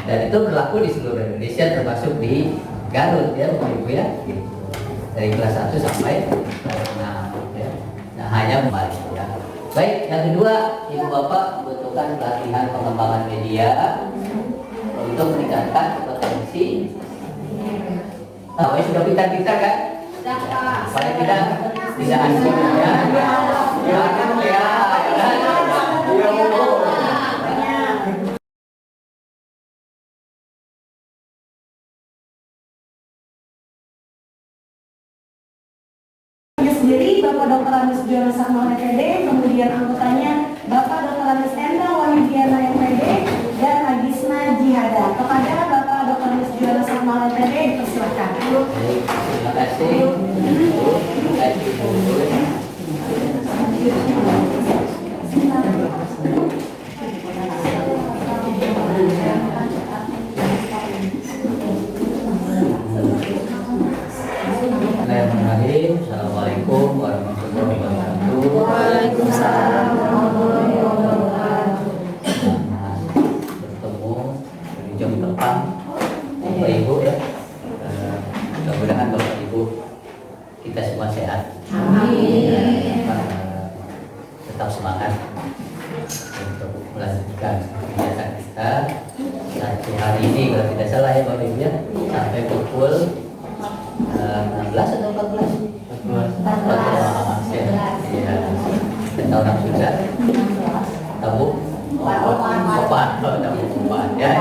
Dan itu berlaku di seluruh Indonesia termasuk di Garut ya Bapak Ibu ya. Gitu. Dari kelas 1 sampai kelas 6 ya. Nah, hanya kembali ya. Baik, yang kedua, Ibu Bapak membutuhkan pelatihan pengembangan media untuk meningkatkan kompetensi. Sudah pintar-pintar kan? Paling tidak asing ya. Ya, ya. Sendiri Bapak Dr. Andes Juwana Sakmal MPD, kemudian anggotanya Bapak Dr. Andes Endang Wahyudiana MPD dan Agisna Jihada. Kepada Bapak Dr. Andes Juwana Sakmal MPD dipersilakan. Terima kasih. Bismillahirrahmanirrahim. Assalamualaikum warahmatullahi wabarakatuh. Waalaikumsalam warahmatullahi wabarakatuh. Bertemu di jam tepat Bapak Ibu ya. Mudah-mudahan Bapak Ibu kita semua sehat. Amin. Tetap semangat untuk melanjutkan kegiatan kita. Satu hari ini kalau tidak salah ya Bapak Ibu ya, sampai pukul 16 atau 14? 14. Iya. Dan orang sudah tabuk 4 ya.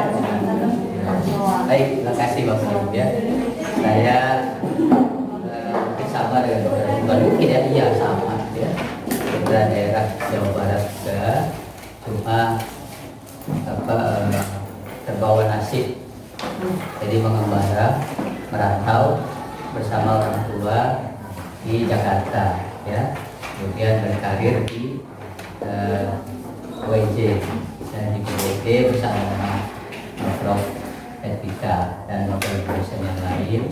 Baik, terima kasih Bapak Ibu ya. Saya mungkin sama dengan bukan mungkin ya, iya sama ya. Kita daerah Jawa Barat juga, cuma terbawa nasib. Jadi mengembara, merantau bersama orang tua di Jakarta ya, kemudian berkarir di WJ dan di WJ bersama Prof. Etika dan wakil dosen yang lain,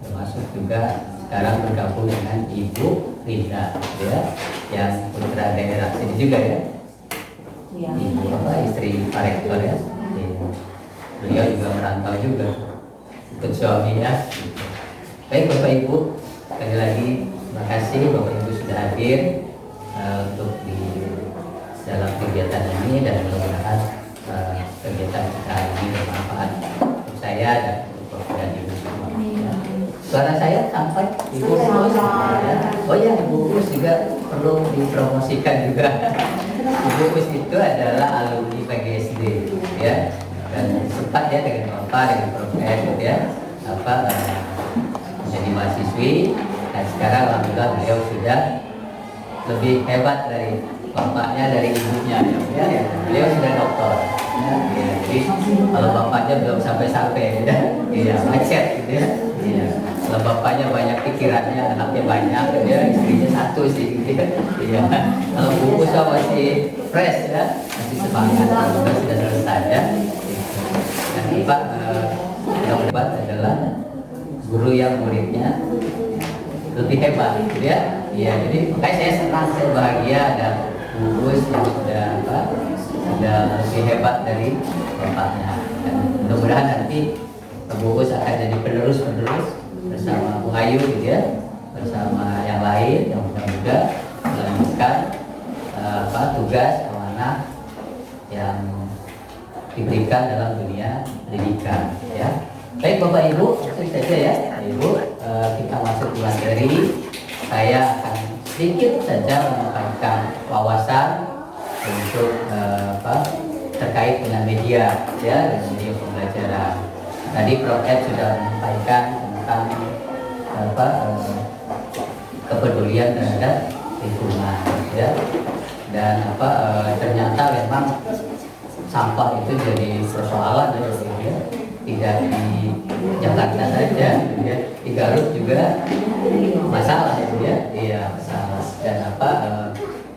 termasuk juga sekarang bergabung dengan Ibu Rina ya, yang putra daerah sini juga ya, Ibu istri Pak Rektor ya. Beliau juga merantau juga ikut suaminya. Baik Bapak Ibu, sekali lagi terima kasih Bapak Ibu sudah hadir untuk di dalam kegiatan ini, dan mudah-mudahan kegiatan kita ini bermanfaat untuk saya dan untuk dan Ibu semua. Suara saya sampai Ibu Gus ya. Oh ya, Ibu Gus juga perlu dipromosikan juga. Ibu Gus itu adalah alumni PGSD ya, dan sempat ya dengan Bapak, dengan Prof. ya menjadi mahasiswi, dan sekarang alhamdulillah beliau sudah lebih hebat dari bapaknya, dari ibunya ya. Beliau sudah doktor ya. Jadi kalau bapaknya belum sampai-sampai ya, macet gitu ya. Ya. Kalau bapaknya banyak pikirannya, anaknya banyak ya, istrinya satu sih gitu ya. Kalau buku masih fresh ya, masih semangat, sudah selesai ya. Dan Pak yang hebat adalah guru yang muridnya lebih hebat gitu ya. Iya, jadi makanya saya senang, saya bahagia ada guru yang sudah lebih hebat dari bapaknya. Dan mudah-mudahan nanti Bu Gus akan jadi penerus bersama Bu Ayu gitu ya, bersama yang lain yang mudah-mudahan melanjutkan tugas amanah yang diberikan dalam dunia pendidikan ya. Baik Bapak Ibu, langsung saja ya Ibu, kita masuk ke materi. Saya akan sedikit saja menyampaikan wawasan untuk terkait dengan media ya, dan media pembelajaran. Tadi Prof. Ed sudah menyampaikan tentang kepedulian terhadap lingkungan ya, dan ternyata memang sampah itu jadi persoalan ya, tidak di Jakarta saja ya, di Garut juga masalah ya, iya masalah. Dan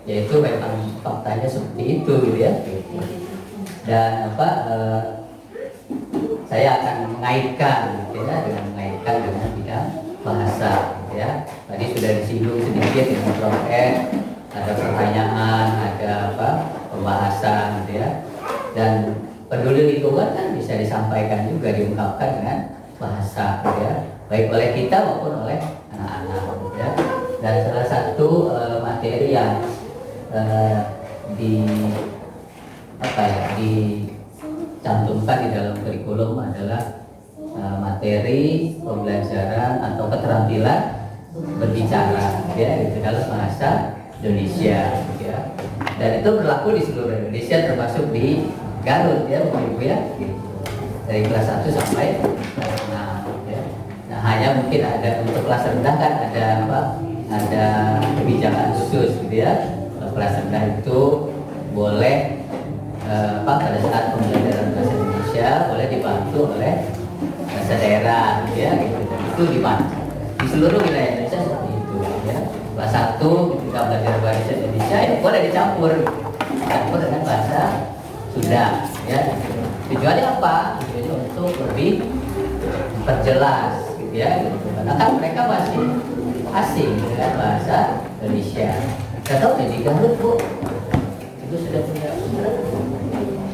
yaitu memang faktanya seperti itu gitu ya. Dan saya akan mengaitkan gitu ya, dengan bidang bahasa gitu ya. Tadi sudah disinggung sedikit dengan Prof. Ed, ada pertanyaan, ada pembahasan gitu ya. Dan peduli lingkungan kan bisa disampaikan juga, diungkapkan dengan bahasa ya, baik oleh kita maupun oleh anak-anak ya. Dan salah satu materi yang di apa ya, dicantumkan di dalam kurikulum adalah materi pembelajaran atau keterampilan berbicara ya, itu dalam bahasa Indonesia ya. Dan itu berlaku di seluruh Indonesia termasuk di Garut ya Bapak Ibu ya, gitu. Dari kelas 1 sampai kelas 6 ya. Nah, hanya mungkin ada untuk kelas rendah kan ada apa? Ada kebijakan khusus gitu ya. Kalau kelas rendah itu boleh pada saat pembelajaran bahasa Indonesia boleh dibantu oleh bahasa daerah ya gitu. Dan itu dibantu di seluruh wilayah Indonesia seperti itu ya. Kelas 1 ketika belajar bahasa Indonesia ya boleh dicampur dengan bahasa Sunda ya. Tujuannya apa? Tujuannya untuk lebih memperjelas gitu ya. Karena kan mereka masih asing dengan bahasa Indonesia. Saya tahu di Garut Bu itu sudah punya Sunda.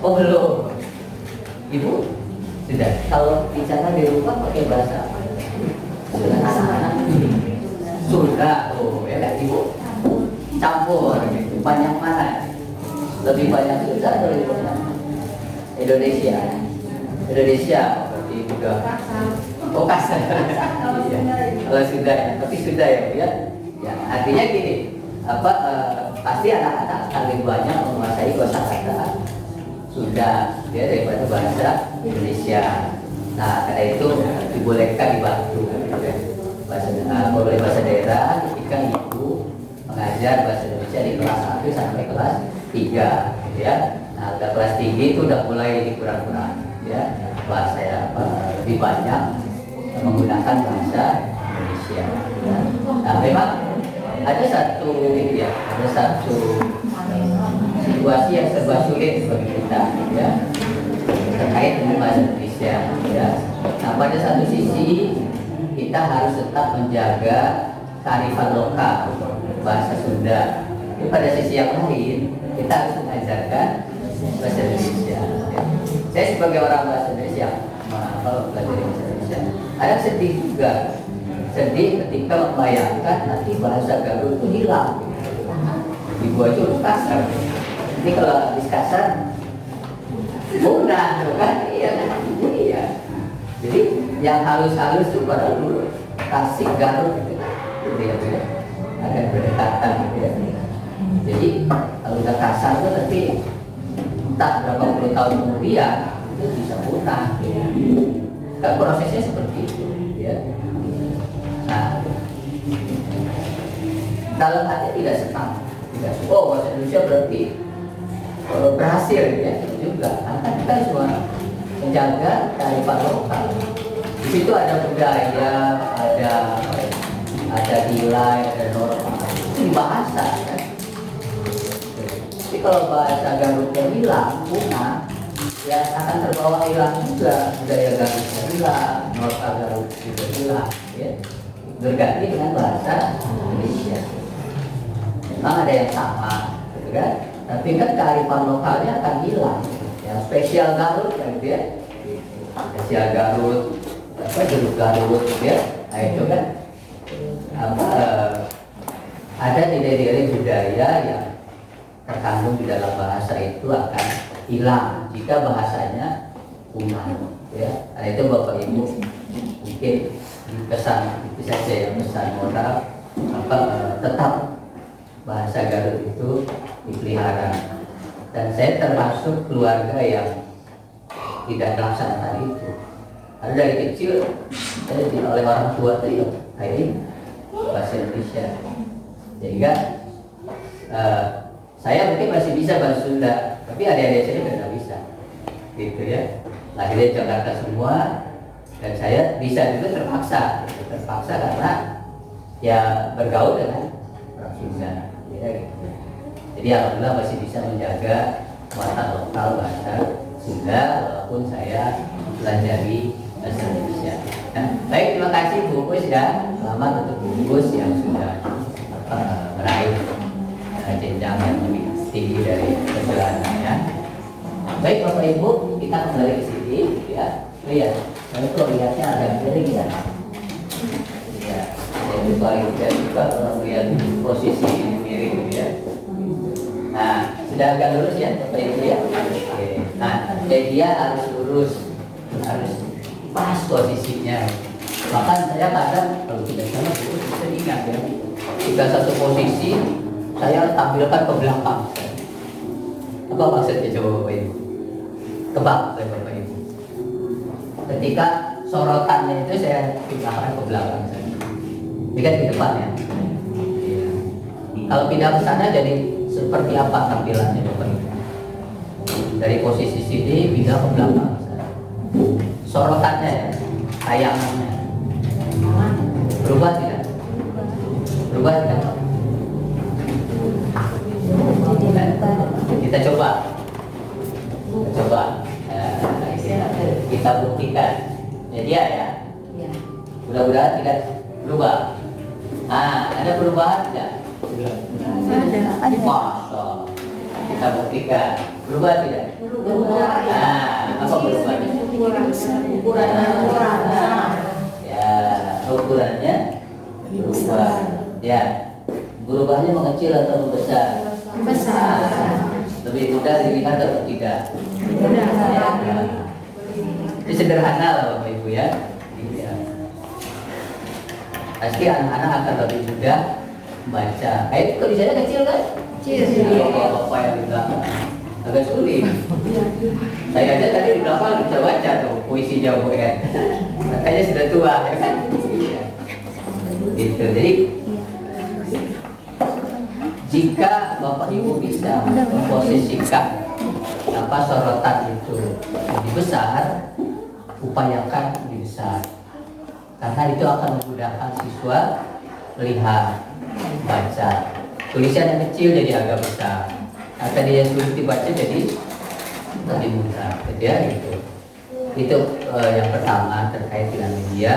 Oh belum. Ibu sudah. Kalau bicara di rumah pakai bahasa apa? Anak-anak Sunda. Oh ya kan Ibu? Campur gitu. Banyak mana? Lebih banyak Sunda atau lebih banyak Indonesia? Indonesia berarti udah. Oh kasar. Kalau Sunda ya, tapi Sunda ya Bu ya. Ya artinya gini, pasti anak-anak akan lebih banyak menguasai kosakata Sunda ya daripada bahasa Indonesia. Nah karena itu dibolehkan dibantu oleh bahasa daerah ketika ibu mengajar bahasa Indonesia di kelas 1 sampai kelas 3 ya. Nah udah kelas tinggi itu udah mulai dikurang-kurang ya, bahasa ya lebih banyak menggunakan bahasa Indonesia ya. Nah memang ada satu situasi yang serba sulit bagi kita ya terkait dengan bahasa Indonesia ya. Nah pada satu sisi kita harus tetap menjaga kearifan lokal bahasa Sunda. Tapi pada sisi yang lain kita harus mengajarkan bahasa Indonesia ya. Saya sebagai orang bahasa Indonesia belajar bahasa Indonesia ada sedih juga, sedih ketika membayangkan nanti bahasa Garut itu hilang. Ibu aja harus kasar. Ini kalau habis kasar mudah kan? Iya kan? Iya. Jadi yang halus-halus itu pada dulu Tasik Garut gitu ya. Ada berdekatan gitu ya. Jadi kalau udah kasar itu nanti entah berapa puluh tahun kemudian itu bisa punah ya. Kan prosesnya seperti itu ya. Nah dalam hati tidak senang, oh bahasa Indonesia berarti berhasil ya, itu juga karena kita semua menjaga kearifan lokal. Di situ ada budaya, ada nilai, ada norma, itu bahasa kan. Tapi kalau bahasa Garutnya hilang, punah, ya akan terbawa hilang juga budaya Garutnya hilang, norma Garut juga hilang ya. Berganti dengan bahasa Indonesia. Memang ada yang sama, gitu kan? Tapi kan kearifan lokalnya akan hilang. Yang spesial Garut kan gitu ya. Spesial Garut, jeruk Garut gitu ya. Nah itu kan ada nilai-nilai budaya yang terkandung di dalam bahasa itu akan hilang jika bahasanya punah ya. Nah itu Bapak Ibu mungkin pesan itu saja yang pesan moral tetap bahasa Garut itu dipelihara. Dan saya termasuk keluarga yang tidak melaksanakan itu. Karena dari kecil saya oleh orang tua itu bahasa Indonesia. Sehingga saya mungkin masih bisa bahasa Sunda, tapi adik-adik saya tidak bisa. Gitu ya. Lahirnya Jakarta semua, dan saya bisa juga terpaksa karena ya bergaul dengan orang Sunda. Ya, gitu. Jadi alhamdulillah masih bisa menjaga muatan lokal bahasa Sunda walaupun saya pelajari bahasa Indonesia. Nah, baik, terima kasih Bu Gus ya. Selamat untuk Bu Gus yang sudah meraih jenjang yang lebih tinggi dari perjalanannya. Baik Bapak Ibu, kita kembali ke sini, ya. Lihat, saya kok lihatnya agak miring ya. Ya, jadi paling tidak suka kalau melihat posisi ini miring, ya. Nah, sudah agak lurus ya, Bapak Ibu ya. Oke. Nah, jadi dia harus lurus, harus pas posisinya. Bahkan saya kadang kalau tidak salah dulu bisa ingat ya, jika satu posisi saya tampilkan ke belakang. Apa maksudnya coba Bapak Ibu? Tebak oleh Bapak Ibu. Ketika sorotannya itu saya pindahkan ke belakang saja. Ini kan di depan ya. Iya. Kalau pindah ke sana jadi seperti apa tampilannya Bapak Ibu? Dari posisi sini pindah ke belakang sana. Sorotannya ya, tayangannya berubah tidak? Berubah tidak? Kita coba. Kita buktikan. Jadi ya. Mudah-mudahan tidak berubah. Nah, ada perubahan tidak? Ada. Masya. Kita buktikan. Berubah tidak? Nah, apa berubahnya? Ukurannya. Ya, ukurannya berubah. Ya, berubahnya mengecil atau membesar? Besar. Lebih mudah dilihat atau tidak? Ya. Ini sederhana lah Bapak Ibu ya. Iya. Pasti anak-anak akan lebih mudah membaca. Kayak tulisannya kecil kan? Kecil. Kalau Bapak yang di belakang agak sulit. Saya aja tadi di belakang bisa baca tuh puisi Jawa kan. Makanya sudah tua ya kan? Iya. Gitu. Jadi jika Bapak Ibu bisa memposisikan apa sorotan itu lebih besar, upayakan lebih besar, karena itu akan memudahkan siswa melihat, baca. Tulisan yang kecil jadi agak besar, kata dia sulit dibaca jadi lebih mudah, gitu ya gitu. Itu yang pertama terkait dengan media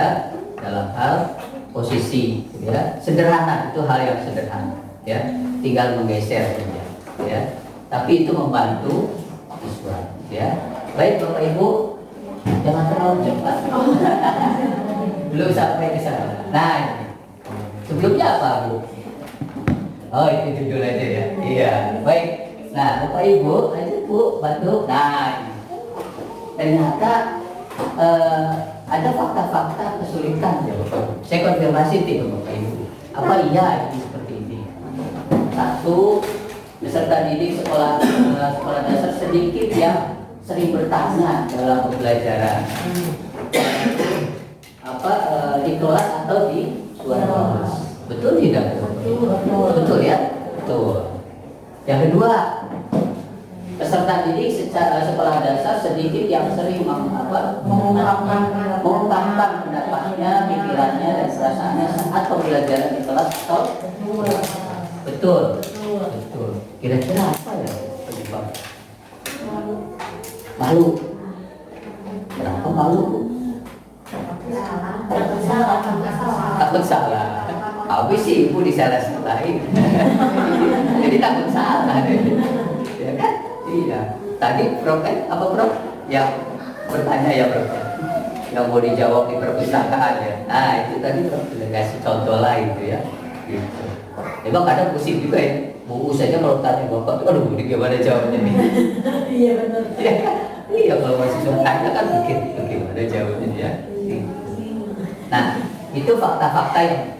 dalam hal posisi, gitu ya. Sederhana, itu hal yang sederhana, ya. Tinggal menggeser saja, ya. Tapi itu membantu siswa, ya. Baik Bapak Ibu, jangan terlalu cepat. Belum sampai ke sana. Nah, ini. Sebelumnya apa Bu? Oh, itu judul aja ya. Iya, baik. Nah, Bapak Ibu, lanjut Bu, bantu. Nah, ini. Ternyata ada fakta-fakta kesulitan ya Bapak Ibu. Saya konfirmasi ke Bapak Ibu. Apa iya ini seperti ini? Satu, peserta didik sekolah dasar sedikit yang sering bertanya dalam pembelajaran. Di kelas atau di suara kelas. Betul tidak? Betul ya? Betul. Yang kedua, peserta didik secara sekolah dasar sedikit yang sering mengungkapkan pendapatnya, pikirannya, dan perasaannya saat pembelajaran di kelas atau betul. Kira-kira apa ya penyebab? Malu. Kenapa malu? Takut salah. Habis sih ibu disalah-salahin. Jadi takut salah deh. Ya kan? Iya. Tadi Prof kan apa Prof? Yang bertanya ya Prof. Yang mau dijawab di perpustakaan ya. Nah itu tadi Prof sudah kasih contoh lain itu ya. Gitu. Emang kadang pusing juga ya. Bu saja kalau tanya bapak, aduh ini gimana jawabnya nih? Iya benar. Iya kalau masih suka tanya kan mungkin bagaimana jawabnya ya. Nah itu fakta-fakta yang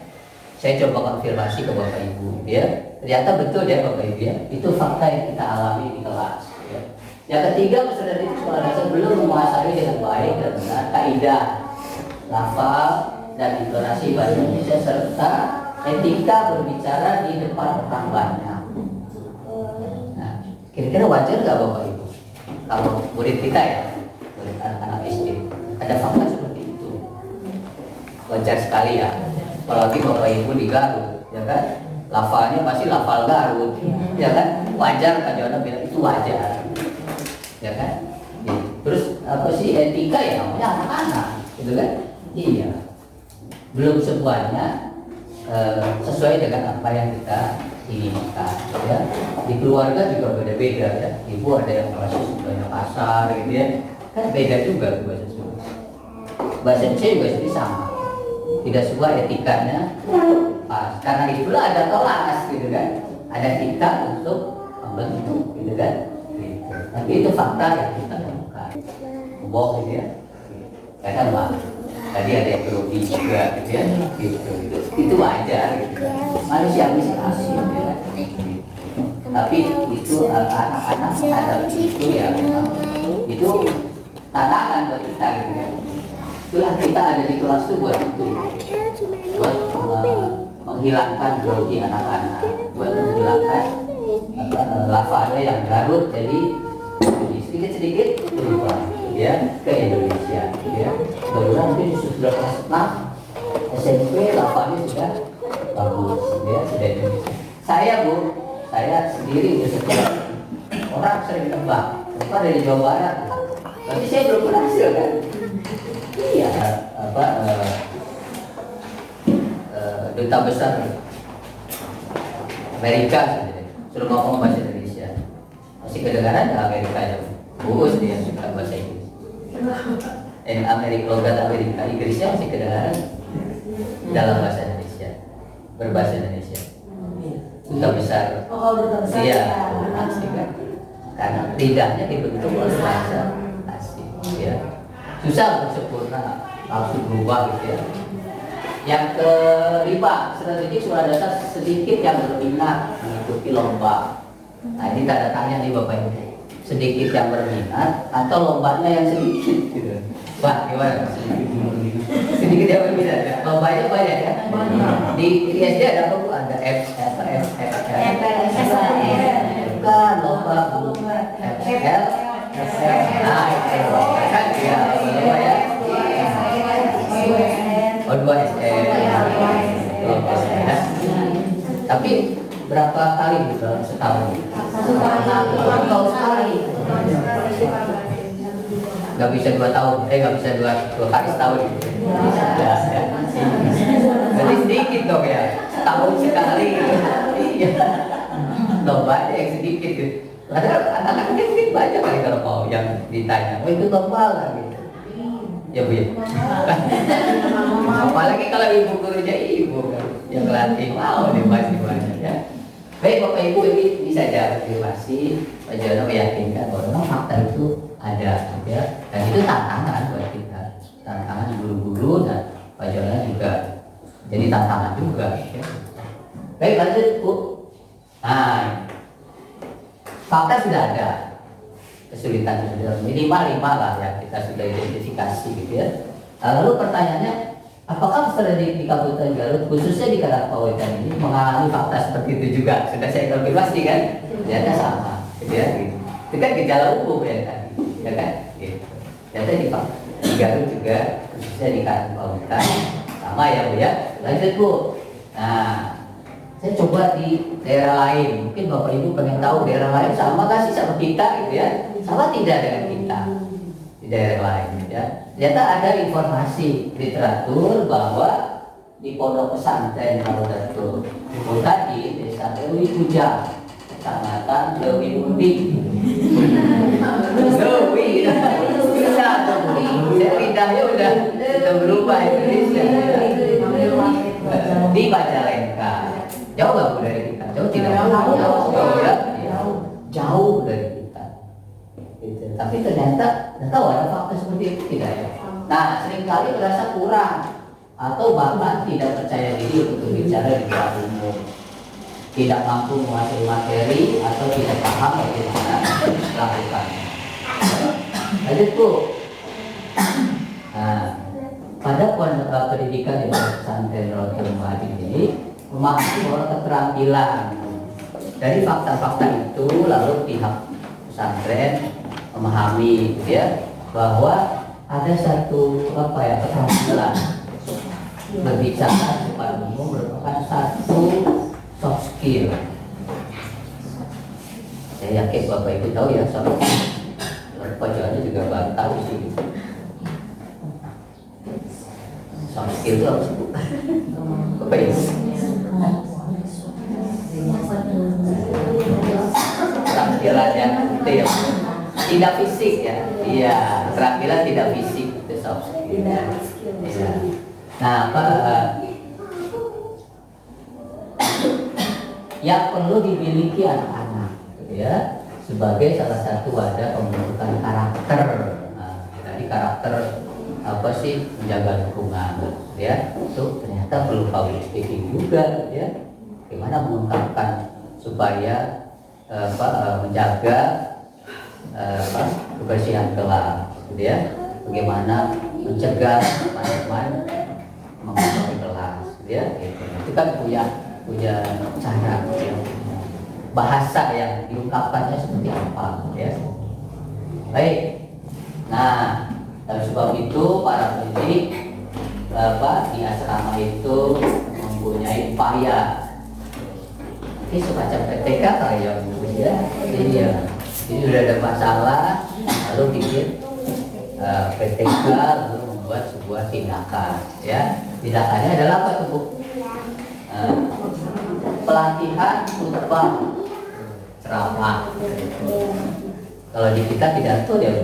saya coba konfirmasi ke Bapak Ibu ya. Ternyata betul ya Bapak Ibu ya. Itu fakta yang kita alami di kelas ya. Yang ketiga, peserta didik sekolah dasar belum menguasai dengan baik dan benar kaidah, lafal dan intonasi bahasa Indonesia serta etika berbicara di depan orang banyak. Nah, kira-kira wajar nggak Bapak Ibu kalau murid kita ya, murid anak-anak SD ada fakta seperti itu? Wajar sekali ya. Apalagi Bapak Ibu di Garut, ya kan? Lafalnya pasti lafal Garut, ya kan? Wajar kan Jono bilang itu wajar, ya kan? Terus apa sih etika ya namanya anak-anak, gitu kan? Iya. Belum semuanya sesuai dengan apa yang kita ini Mekah, ya. Di keluarga juga beda-beda ya. Ibu ada yang bahasa Sundanya kasar gitu ya. Kan beda juga tuh bahasa Sunda. Bahasa Indonesia juga jadi sama. Tidak semua etikanya pas. Karena itulah ada kelas gitu kan. Ada kita untuk membentuk gitu kan. Gitu. Tapi itu fakta yang kita temukan. Bohong gitu ya. Kadang Pak, tadi ada yang grogi juga gitu ya. Gitu. Itu wajar gitu. Manusia bisa kasih gitu ya. Tapi itu anak-anak menghadap itu ya memang itu tantangan buat kita gitu ya. Itulah kita ada di kelas itu buat itu, buat menghilangkan grogi anak-anak, buat menghilangkan lafaznya yang garut jadi sedikit-sedikit berubah ya ke Indonesia ya. Kemudian mungkin sudah kelas 6 SMP lafaznya sudah bagus ya, sudah Indonesia. Saya sendiri setelah orang sering tebak, Bapak dari Jawa Barat, tapi saya belum berhasil kan? Iya, duta besar Amerika suruh ngomong bahasa Indonesia, masih kedengaran ke Amerika ya, bagus dia suka bahasa Inggris. Logat Amerika, Inggrisnya masih kedengaran dalam bahasa Indonesia, berbahasa Indonesia. Duta besar, iya, asik kan? Karena lidahnya dibentuk oleh bahasa asing, ya. Susah untuk sempurna, langsung berubah gitu ya. Yang kelima, strategi suara dasar sedikit yang berminat mengikuti lomba. Nah ini tanda tanya nih Bapak Ibu, sedikit yang berminat atau lombanya yang sedikit gitu. Pak, gimana? Sedikit yang berminat ya? Lombanya banyak ya? Di SD ada apa Bu? Ada bukan lomba Bu, FL, nah itu kan dia lomba ya. Oh 2 Tapi berapa kali Bu dalam setahun? Atau sekali? Gak bisa 2 tahun, gak bisa 2 kali setahun gitu. Ya. Jadi sedikit dong ya, setahun sekali gitu. Iya. Lomba yang sedikit gitu. Padahal anak-anak mungkin banyak kali kalau mau yang ditanya, oh itu lomba lah gitu. Ya Bu ya. Apalagi kalau ibu gurunya ibu kan, yang latih mau nih masih banyak ya. Baik Bapak Ibu, ini bisa saja afirmasi Pak Jono meyakinkan bahwa fakta itu ada ya, dan itu tantangan buat kita, tantangan guru-guru dan Pak Jono juga jadi tantangan juga ya. Baik lanjut Bu. Nah, fakta sudah ada, kesulitan sudah minimal 5 lah ya kita sudah identifikasi gitu ya. Lalu pertanyaannya, apakah strategi di Kabupaten Garut khususnya di Kabupaten ini mengalami fakta seperti itu juga? Sudah saya konfirmasi kan? Ternyata sama, gitu ya. Gitu. Itu kan gejala umum ya tadi, ya kan? Gitu. Ternyata di Garut juga khususnya di Kabupaten sama ya Bu ya. Lanjut Bu. Nah, saya coba di daerah lain. Mungkin Bapak Ibu pengen tahu daerah lain sama nggak sih sama kita gitu ya? Sama tidak dengan kita di daerah lain ya? Ternyata ada informasi literatur bahwa di pondok pesantren Naudatul tadi Desa Lewi Puja, Kecamatan Lewi Undi. Lewi, bisa Lewi. Saya lidahnya udah berubah Indonesia. Di Majalengka. Jauh nggak Bu dari kita? Jauh tidak? Jauh ya? Jauh dari kita. Gitu. Tapi ternyata tahu ada fakta seperti itu tidak ya? Nah, seringkali merasa kurang atau bahkan tidak percaya diri untuk bicara di depan umum, tidak mampu menguasai materi atau tidak paham bagaimana melakukannya. Lanjut Bu. Nah, pada pendidikan di pesantren Rotul Madi ini memahami bahwa keterampilan dari fakta-fakta itu, lalu pihak pesantren memahami gitu ya, bahwa ada satu keterampilan berbicara depan umum merupakan satu soft skill. Saya yakin Bapak Ibu tahu ya soft skill. Pak Jono juga baru tahu sih. Soft skill itu apa sih Bu? Bapak Ibu? Tidak fisik ya. Iya, keterampilan tidak fisik itu soft skill. Iya. Nah, apa yang perlu dimiliki anak-anak gitu ya, sebagai salah satu wadah pembentukan karakter. Nah, tadi karakter apa sih, menjaga lingkungan ya, itu ternyata perlu public speaking juga ya, gimana mengungkapkan supaya menjaga kebersihan kelas gitu ya, bagaimana mencegah teman-teman mengotori kelas gitu ya, gitu. Itu kan punya cara ya, bahasa yang diungkapkannya seperti apa ya. Baik, nah oleh sebab itu para pendidik di asrama itu mempunyai upaya ini semacam PTK kali ya Bu ya. Jadi sudah ada masalah lalu bikin PTK lalu membuat sebuah tindakan ya. Tindakannya adalah apa tuh Bu? Pelatihan khutbah ceramah. Kalau di kita pidato ya Bu.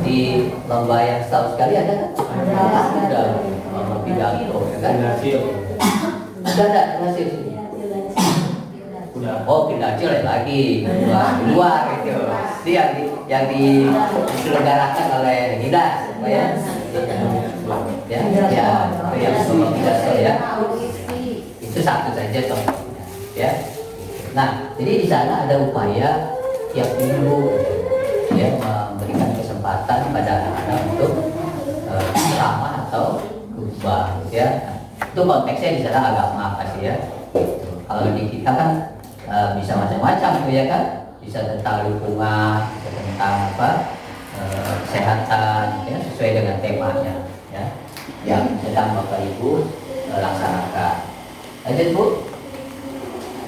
Di lomba yang setahun sekali ada kan? Ada lomba pidato ya kan? Ada hasil. Oh, pindah lain lagi di luar itu. Itu yang diselenggarakan oleh Dinas, ya. Yang pidato ya. Itu satu saja contohnya, ya. Nah, jadi di sana ada upaya tiap minggu ya memberikan kesempatan pada anak-anak untuk ceramah atau khutbah, ya. Itu konteksnya di sana agama pasti ya. Kalau di kita kan bisa macam-macam ya kan, bisa tentang lingkungan, bisa tentang kesehatan ya, sesuai dengan temanya ya yang sedang Bapak Ibu laksanakan. Lanjut Bu.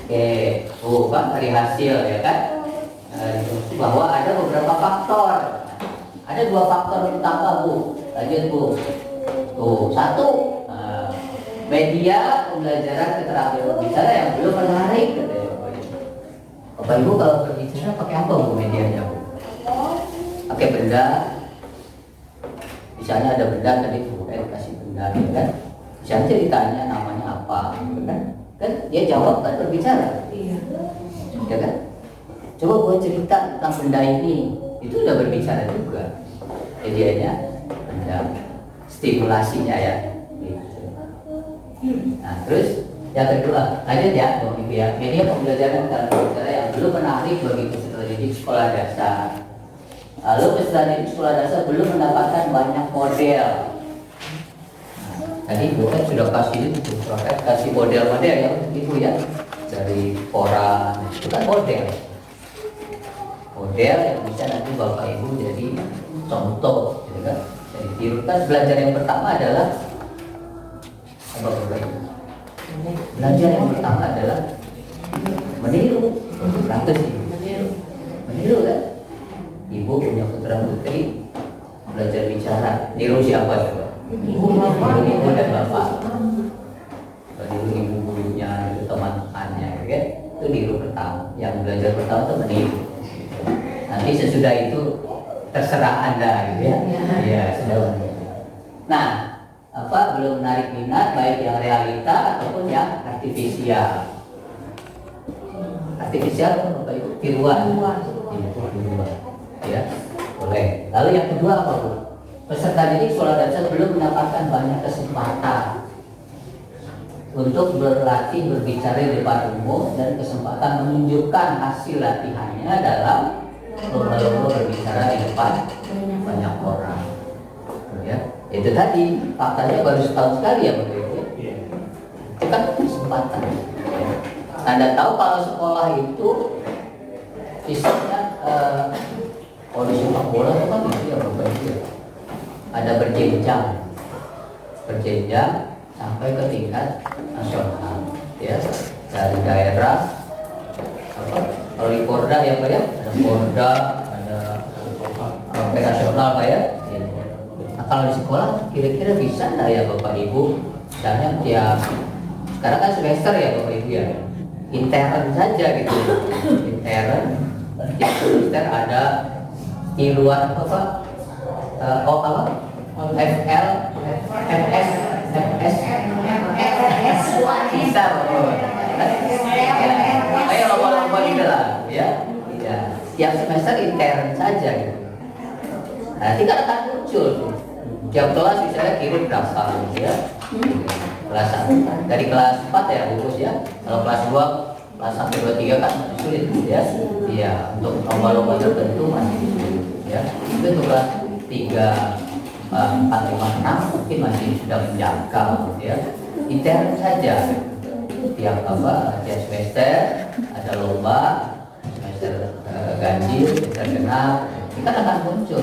Oke, Bu Pak, dari hasil ya kan bahwa ada beberapa faktor. Ada 2 faktor utama Bu. Lanjut Bu. Tuh, 1 media pembelajaran keterampilan berbicara yang belum menarik katanya. Bapak Ibu kalau berbicara pakai apa Bu medianya Bu? Pakai benda. Misalnya ada benda tadi Bu, kasih benda ya kan. Misalnya ditanya namanya apa gitu kan. Kan dia jawab kan berbicara. Iya. Ya kan? Coba buat cerita tentang benda ini. Itu udah berbicara juga. Medianya benda. Stimulasinya ya. Nah, terus yang kedua, lanjut ya, Bang Ibu ya. Media pembelajaran keterampilan yang belum menarik bagi peserta didik sekolah dasar. Lalu peserta didik sekolah dasar belum mendapatkan banyak model. Nah, tadi Bu kan sudah kasih itu, kasih model-model ya, Ibu ya, dari koran, itu kan model. Model yang bisa nanti Bapak Ibu jadi contoh, gitu kan? Jadi tiru. Kan belajar yang pertama adalah apa Bapak Ibu? Belajar yang pertama adalah meniru. Meniru kan? Ibu punya putra putri belajar bicara, niru siapa coba? Ibu dan bapak. Niru ibu gurunya, niru teman-temannya, kan? Itu niru pertama. Yang belajar pertama itu meniru. Nanti sesudah itu terserah Anda, gitu ya? Iya, sudah. Nah, belum menarik minat baik yang realita ataupun yang artifisial. Artifisial Bapak Ibu tiruan. Ya, boleh. Lalu yang kedua apa Bu? Peserta didik sekolah dasar belum mendapatkan banyak kesempatan untuk berlatih berbicara di depan umum dan kesempatan menunjukkan hasil latihannya dalam lomba-lomba berbicara di depan banyak orang. Ya, itu tadi faktanya baru setahun sekali ya Bapak Ibu. Itu kan kesempatan. Anda tahu kalau sekolah itu sistemnya kondisi sepak bola itu kan gitu ya Bapak Ibu. Ada berjenjang sampai ke tingkat nasional ya, dari daerah kalau di Porda ya Pak ya, ada Porda, ada sampai nasional Pak ya. Nah, kalau di sekolah kira-kira bisa nggak ya Bapak Ibu, misalnya tiap sekarang kan semester ya Bapak Ibu ya, intern saja gitu, intern tiap semester ada di luar apa oh apa FL FS FS bisa ayo lomba-lomba gitu lah ya tiap semester intern saja gitu. Nanti kan akan muncul tuh. Tiap kelas misalnya kirim berapa gitu ya. Kelas 1 dari kelas 4 ya bungkus ya. Kalau kelas 2 kelas 1 2 3 kan masih sulit ya. Iya, untuk lomba-lomba tertentu masih sulit ya. Itu untuk kelas 3 4 5 6 mungkin masih sudah menjangkau ya. Intern saja. Tiap semester ada lomba, semester ganjil, semester genap, itu kan akan muncul.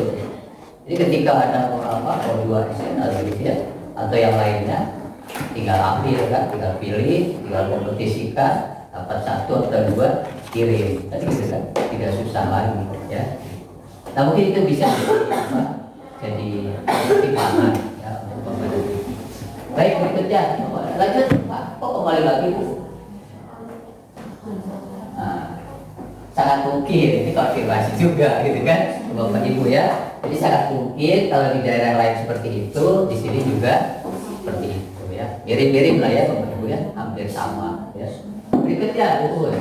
Jadi ketika ada O2 SN gitu ya, atau yang lainnya, tinggal ambil kan, tinggal pilih, tinggal kompetisikan, dapat 1 atau 2 kirim, kan gitu kan, tidak susah lagi ya. Nah mungkin itu bisa jadi pertimbangan ya untuk pemerintah. Baik berikutnya, lanjut Pak, kok kembali lagi Bu? Nah, sangat mungkin ini konfirmasi juga gitu kan Bapak Ibu ya. Jadi sangat mungkin kalau di daerah lain seperti itu, di sini juga seperti itu ya. Mirip-mirip lah ya Bapak Ibu ya, hampir sama ya. Berikutnya Bu.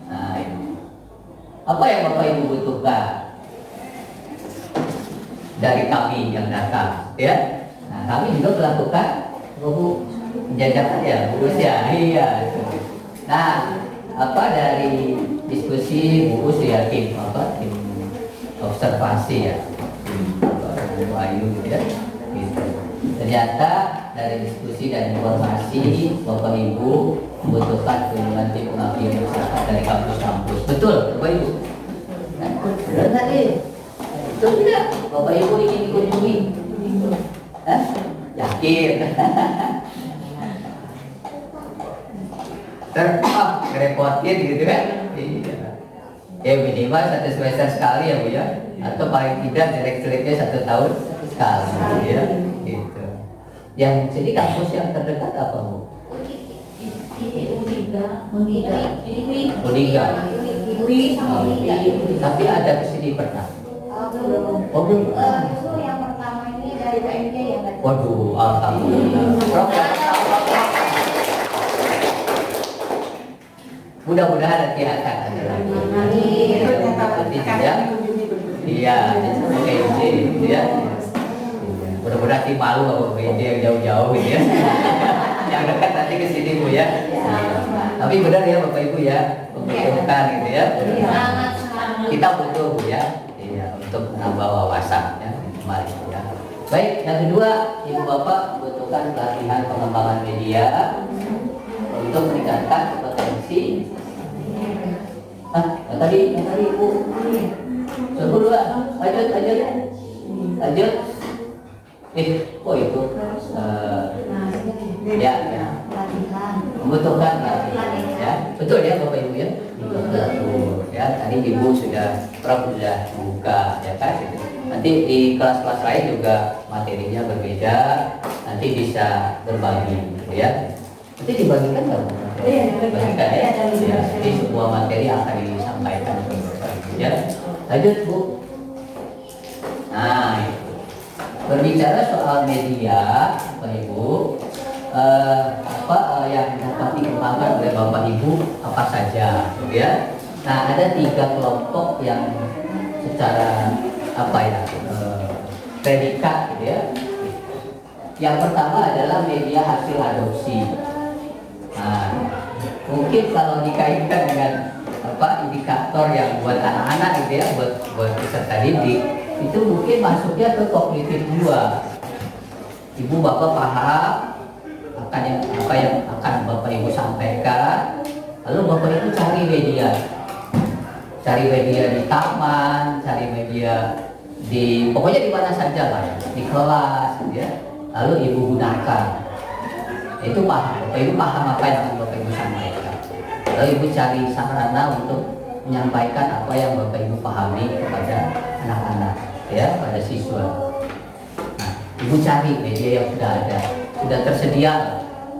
Nah ini. Apa yang Bapak Ibu butuhkan dari kami yang datang ya? Nah kami juga melakukan Bu penjajakan ya Bu ya. Iya. Nah apa dari diskusi Bu Us ya tim observasi ya Bu Ayu gitu ya gitu. Ternyata dari diskusi dan informasi Bapak Ibu membutuhkan kunjungan tim pengabdian masyarakat dari kampus-kampus. Betul Bapak Ibu? Nah, benar nggak nih? Betul tidak Bapak Ibu ingin dikunjungi? Yakin? Ngerepotin gitu kan? Iya. Ya minimal 1 semester sekali ya Bu ya, atau paling tidak jelek-jeleknya 1 tahun sekali ya, gitu. Yang jadi kampus yang terdekat apa Bu? Uniga. Tapi ada kesini pernah? Oh belum. Itu yang pertama ini dari PMJ ya Pak. Waduh, alhamdulillah. Mudah-mudahan nanti akan ada lagi. Ya, iya, PMJ ya. Mudah-mudahan nanti malu kalau PMJ yang jauh-jauh ya. Yang dekat nanti ke sini Bu ya. Tapi benar ya Bapak Ibu ya, membutuhkan gitu ya. Kita butuh Bu ya, iya, untuk menambah wawasan ya. Mari ya. Baik, yang kedua, Ibu Bapak butuhkan pelatihan pengembangan media untuk meningkatkan potensi. Yang tadi Ibu. Coba dulu, lanjut. Oh itu. Ya. Membutuhkan pelatihan. Ya, betul ya Bapak Ibu ya. Betul. Ya, tadi Ibu Prof sudah buka ya kan. Nanti di kelas-kelas lain juga materinya berbeda. Nanti bisa berbagi, ya. Nanti dibagikan nggak? Dibagikan ya. Jadi sebuah materi akan disampaikan ke Bapak Ibu ya. Lanjut Bu. Nah, itu. Berbicara soal media, Bapak Ibu, yang dapat dikembangkan oleh Bapak Ibu apa saja, ya? Nah, ada 3 kelompok yang secara predikat, gitu ya. Yang pertama adalah media hasil adopsi. Nah, mungkin kalau dikaitkan dengan indikator yang buat anak-anak gitu ya, buat peserta didik, itu mungkin masuknya ke kognitif 2. Ibu Bapak paham apa yang akan Bapak Ibu sampaikan, lalu Bapak Ibu cari media di taman, cari media pokoknya di mana saja lah, di kelas, ya. Lalu Ibu gunakan. Itu paham, Bapak Ibu paham apa yang akan Bapak Ibu sampaikan. Lalu Ibu cari sarana untuk menyampaikan apa yang Bapak Ibu pahami kepada anak-anak, ya, pada siswa. Nah, Ibu cari media yang sudah ada, sudah tersedia,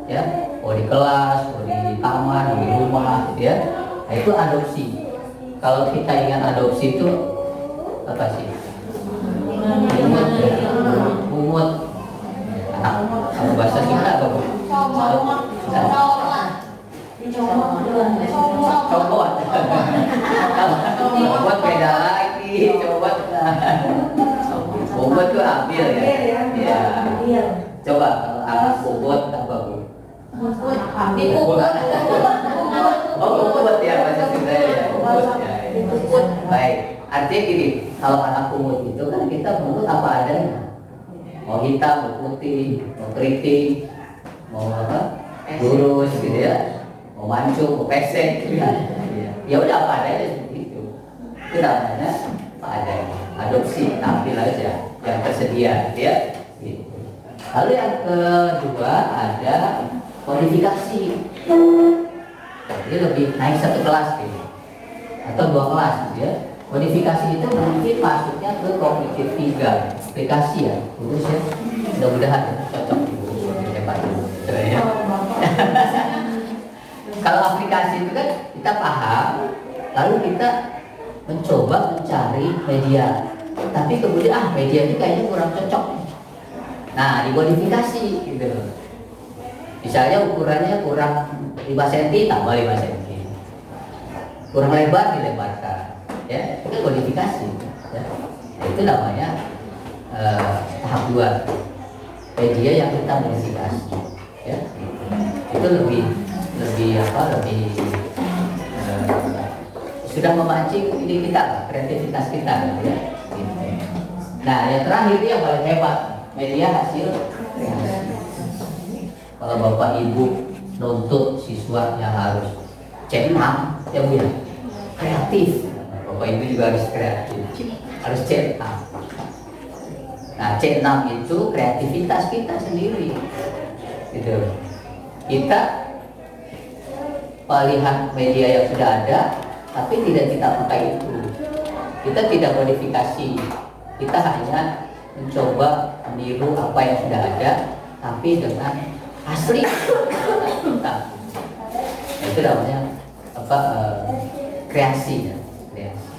ya, di kelas, di taman, di rumah, gitu ya. Nah, itu adopsi. Kalau kita ingin adopsi itu apa sih? Umut, ya. Umut. Nah, kalau bahasa kita apa bu? Cobot. Cobot beda lagi. Cobot. Bobot tuh ambil ya. Ya. Coba kalau anak bobot apa bu? Oh bobot ya bahasa Sunda ya. Bobot ya. Baik. Artinya gini, kalau anak kumut itu kan kita menurut apa adanya. Mau hitam, mau putih, mau keriting, mau apa? Lurus gitu ya. Mau mancung, mau pesek gitu ya. Ya udah apa adanya seperti itu. Itu namanya apa adanya. Adopsi, tampil aja yang tersedia ya. Gitu. Lalu yang kedua ada modifikasi. Jadi lebih naik satu kelas gitu. Atau 2 kelas gitu ya. Modifikasi itu mungkin masuknya ke kognitif 3 aplikasi ya, lurus ya. Mudah-mudahan ya, cocok hebat ya. Kalau aplikasi itu kan kita paham, lalu kita mencoba mencari media, tapi kemudian media ini kayaknya kurang cocok. Nah, dimodifikasi gitu. Misalnya ukurannya kurang 5 cm, tambah 5 cm. Kurang lebar, dilebarkan. Ya, itu modifikasi. Ya. Nah, itu namanya tahap 2. Media yang kita modifikasi. Ya. Itu lebih sudah memancing ini kita, kreativitas kita, ya. Nah, yang terakhir yang paling hebat, media hasil kreasi. Kalau bapak ibu nuntut siswa yang harus C6, ya bu ya, kreatif. Bapak ibu juga harus kreatif, harus C6. Nah, C6 itu kreativitas kita sendiri, gitu. Kita melihat media yang sudah ada, tapi tidak kita pakai itu. Kita tidak modifikasi. Kita hanya mencoba meniru apa yang sudah ada, tapi dengan asli kita. Itu namanya apa? Kreasi ya. Kreasi.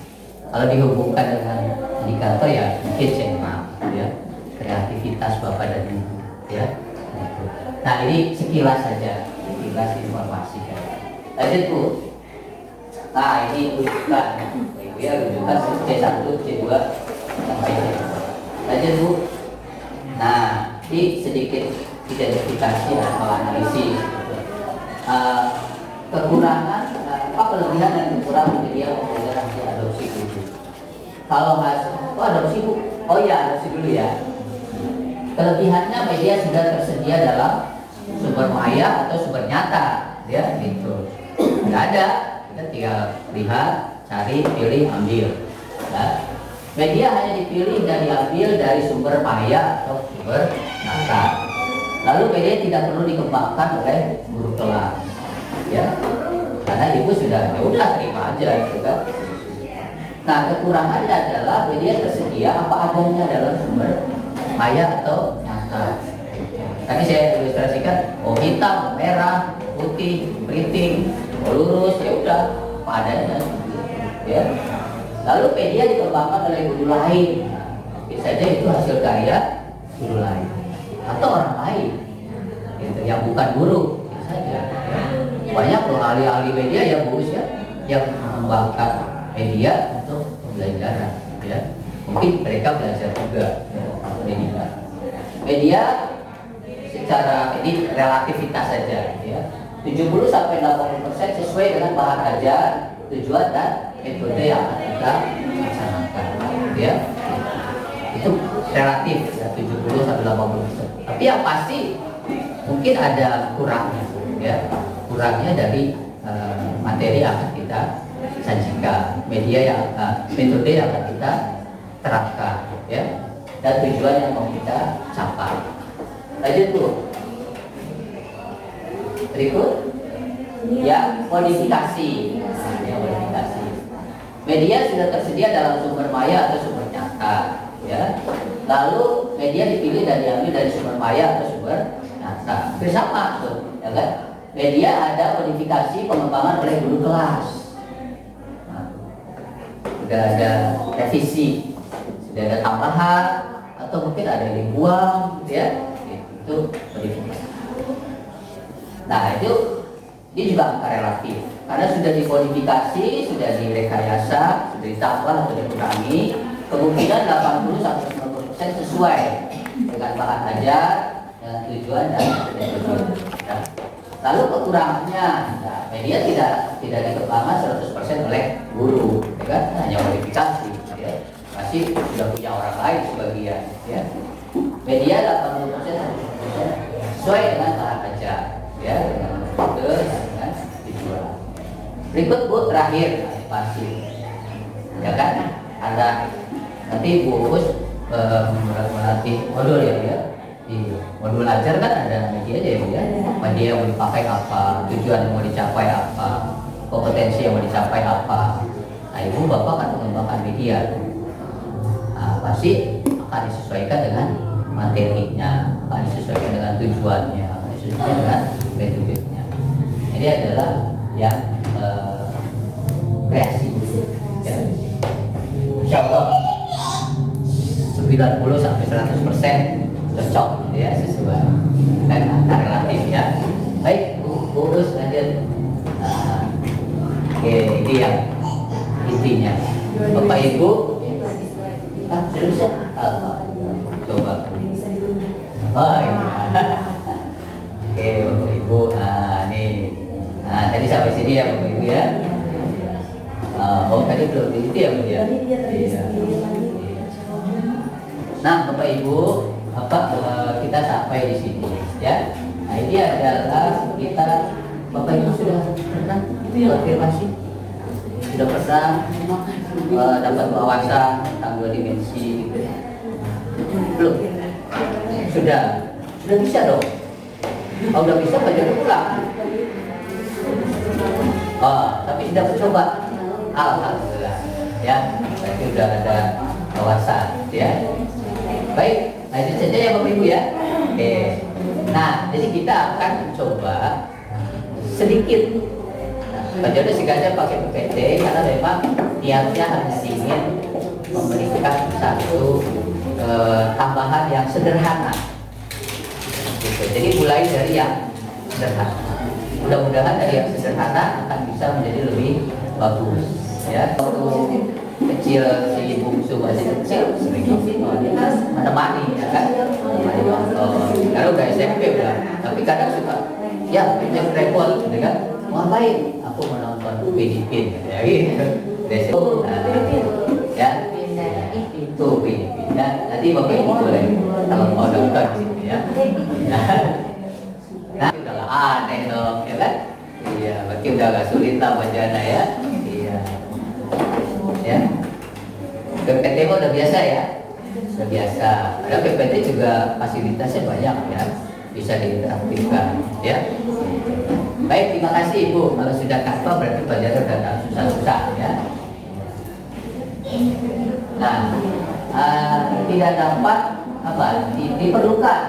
Kalau dihubungkan dengan indikator ya mungkin ya, kreativitas bapak dan ibu ya. Nah ini sekilas saja, sekilas informasi. Lanjut bu. Nah ini rujukan, ibu ya rujukan C1, C2 sampai C. Lanjut bu. Nah ini sedikit identifikasi atau analisis. Kekurangan, apa kelebihan dan kekurangan media hasil adopsi bu. Kalau hasil adopsi bu, oh ya adopsi dulu ya. Kelebihannya media sudah tersedia dalam sumber maya atau sumber nyata, ya gitu. Nggak ada, kita tinggal lihat, cari, pilih, ambil. Ya. Media hanya dipilih dan diambil dari sumber maya atau sumber nyata. Lalu media tidak perlu dikembangkan oleh guru kelas, ya. Karena ibu sudah, ya udah terima aja, gitu kan. Nah kekurangannya adalah media tersedia apa adanya dalam sumber maya atau nyata. Tadi saya ilustrasikan, oh hitam, merah, putih, keriting, lurus, ya udah apa adanya, ya. Lalu media dikembangkan oleh guru lain, bisa saja itu hasil karya guru lain atau orang lain, gitu, yang bukan guru, bisa saja. Ya. Banyak loh ahli-ahli media yang bagus ya, yang mengembangkan media untuk pembelajaran, ya. Mungkin mereka belajar juga, ya, media secara ini relativitas saja, ya. 70-80% sesuai dengan bahan ajar, tujuan dan metode yang akan kita laksanakan, ya. Itu relatif, ya, 70-80%. Tapi yang pasti mungkin ada kurangnya, ya. Kurangnya dari materi yang akan kita sajikan, media yang metode yang akan kita terapkan, ya, dan tujuan yang mau kita capai. Lanjut bu. Berikut ya modifikasi. Ya, modifikasi. Media sudah tersedia dalam sumber maya atau sumber nyata, ya. Lalu media dipilih dan diambil dari sumber maya atau sumber nyata. Bersama tuh, ya kan? Media ada modifikasi pengembangan oleh guru kelas. Nah, sudah ada revisi sudah ada tambahan atau mungkin ada yang dibuang, gitu ya, itu modifikasi. Nah itu dia juga angka relatif karena sudah dimodifikasi, sudah direkayasa, sudah ditambah atau dikurangi, kemungkinan 80-90% sesuai dengan bahan ajar, dengan tujuan dan metode. Nah, lalu kekurangannya, nah, media tidak dikembangkan 100% oleh guru, ya kan? Hanya modifikasi, ya. Masih sudah punya orang lain sebagian, ya. Media 80% 100% sesuai dengan bahan ajar, ya, dengan metode dan dengan tujuan. Berikut Bu terakhir pasti, ya kan? Ada nanti Bu Us melatih modul ya. Di modul ajar kan ada media aja ya, media yang mau dipakai apa, tujuan yang mau dicapai apa, kompetensi yang mau dicapai apa. Nah ibu bapak akan mengembangkan media. Nah, pasti akan disesuaikan dengan materinya, akan disesuaikan dengan tujuannya, akan disesuaikan dengan metodenya. Ini adalah yang kreasi. Ya. Insya Allah 90-100% cocok ya, sesuai dan angka relatif ya. Baik, urus lanjut. Oke, ini yang intinya. Bapak Ibu, sudah bisa? Coba. Oh, iya. Oke, Bapak Ibu. Nah, nih. Nah, tadi sampai sini ya Bapak Ibu ya. Oh, tadi belum itu ya Bu ya. Iya. Nah, Bapak Ibu, kita sampai di sini ya. Nah ini adalah kita, Bapak Ibu sudah pernah konfirmasi, sudah pernah dapat wawasan tentang 2 dimensi gitu ya? Belum? Sudah bisa dong. Kalau udah bisa belajar pulang. Oh, tapi sudah mencoba. Alhamdulillah ya, berarti sudah ada wawasan ya. Baik, lanjut saja ya Bapak Ibu ya. Oke. Nah, jadi kita akan coba sedikit penjara sengaja pakai PPT karena memang niatnya hanya ingin memberikan satu tambahan yang sederhana. Gitu. Jadi mulai dari yang sederhana. Mudah-mudahan dari yang sederhana akan bisa menjadi lebih bagus. Ya, waktu kecil si bungsu masih kecil sering menemani ya kan, menemani nonton. Kalau udah SMP udah, tapi kadang suka ya yang repot gitu kan, mau ngapain? Aku mau nonton Filipin ya gitu. Besok ya itu Filipin. Nanti Bapak Ibu boleh kalau mau nonton gitu ya. Nah udah gak aneh dong ya kan? Iya, berarti udah gak sulit lah bacanya ya. Iya. Ya. PPT udah biasa ya, sudah biasa. Ada PPT juga fasilitasnya banyak ya, bisa diinteraktifkan ya. Baik, terima kasih Ibu. Kalau sudah kasih berarti belajar udah tak susah-susah ya. Nah, tidak dapat apa? Diperlukan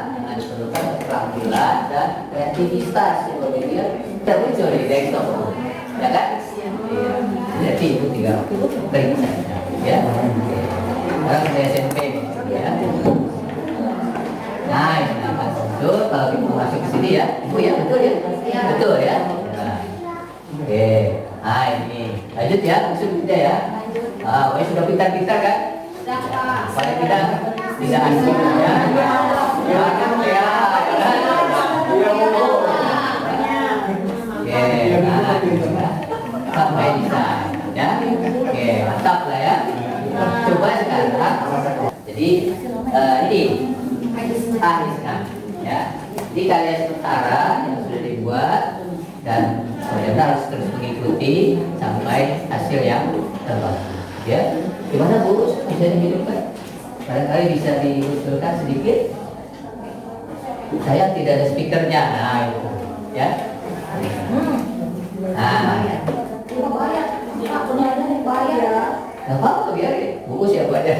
keterampilan dan kreativitas yang berbeda terwujud di desktop, ya kan? Iya. Jadi Ibu tinggal klik saja. Ya, sekarang saya SMP ya. Nah, betul. Kalau ibu masuk ke sini ya, ibu ya, betul ya, betul ya. Nah. Oke, nah ini lanjut ya, masuk kita ya. Sudah pintar-pintar kan? Paling tidak asing ya. Banyak ya. Oke, nah, sampai di sana ya. Oke, mantap lah ya. Coba sekarang. Jadi ini akhirnya ya. Jadi karya sementara yang sudah dibuat dan saudara harus terus mengikuti sampai hasil yang terbaik. Ya, gimana Bu? Bisa dihidupkan? Barangkali bisa diusulkan sedikit. Saya tidak ada speakernya, nah itu, ya. Nah, nggak apa-apa biarin, buku siapa aja.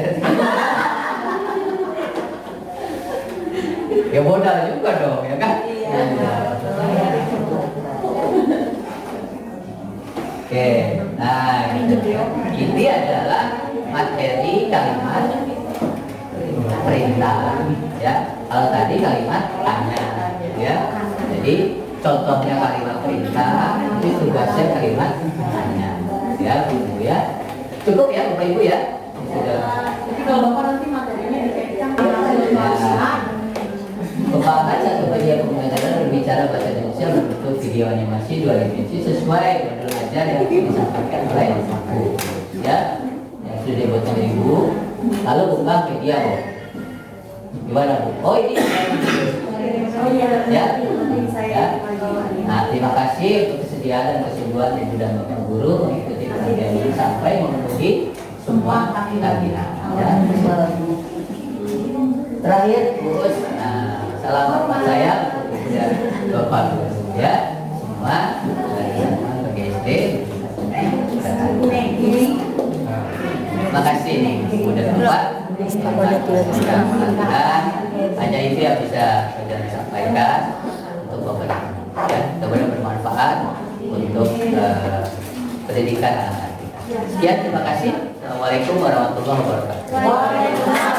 Ya modal juga dong, ya kan? Oke, nah ini adalah materi kalimat perintah, ya. Kalau tadi kalimat tanya, ya. Jadi contohnya kalimat perintah, itu tugasnya kalimat tanya, ya, ibu ya. Cukup ya, bapak ibu ya. Sudah. Jadi kalau bapak nanti materinya dikaitkan Bapak akan satu bagian pembelajaran berbicara bahasa Indonesia berbentuk video animasi 2 dimensi sesuai modul ajar yang disampaikan oleh ibu, ya, yang sudah dibuatkan ibu. Lalu buka media, Bu. Gimana, Bu? Oh, ini. Oh iya, Ya. nanti saya Ya. Nah, terima kasih untuk kesediaan dan kesungguhan ibu dan bapak guru mengikuti pengajian ini sampai memenuhi semua tagihan. Ya. Terakhir, Bu, salam hormat saya untuk ibu dan bapak guru, ya. Semua dari zaman bagi SD. Terima kasih nih ibu dan bapak. Mudah-mudahan hanya itu yang bisa saya sampaikan untuk bapak ibu. Ya, mudah-mudahan bermanfaat untuk pendidikan anak-anak kita. Sekian, terima kasih. Assalamualaikum warahmatullahi wabarakatuh. Waalaikumsalam.